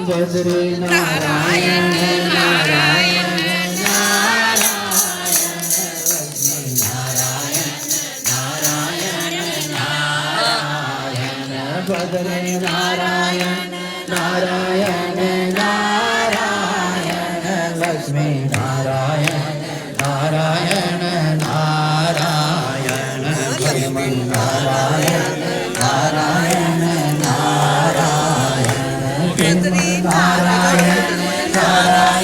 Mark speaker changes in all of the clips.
Speaker 1: Badri Narayan Narayan Badri Narayan Narayan Narayan Lakshmi Narayan Narayan Narayan Lakshmi Narayan Narayan Narayan Badri Narayan Narayan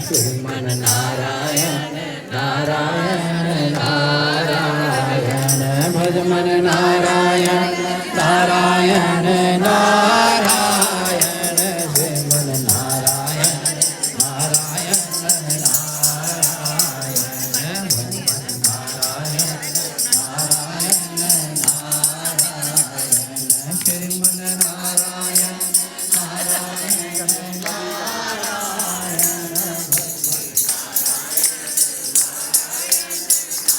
Speaker 1: Shriman Narayan Narayan Narayan ભજમન Narayan Narayan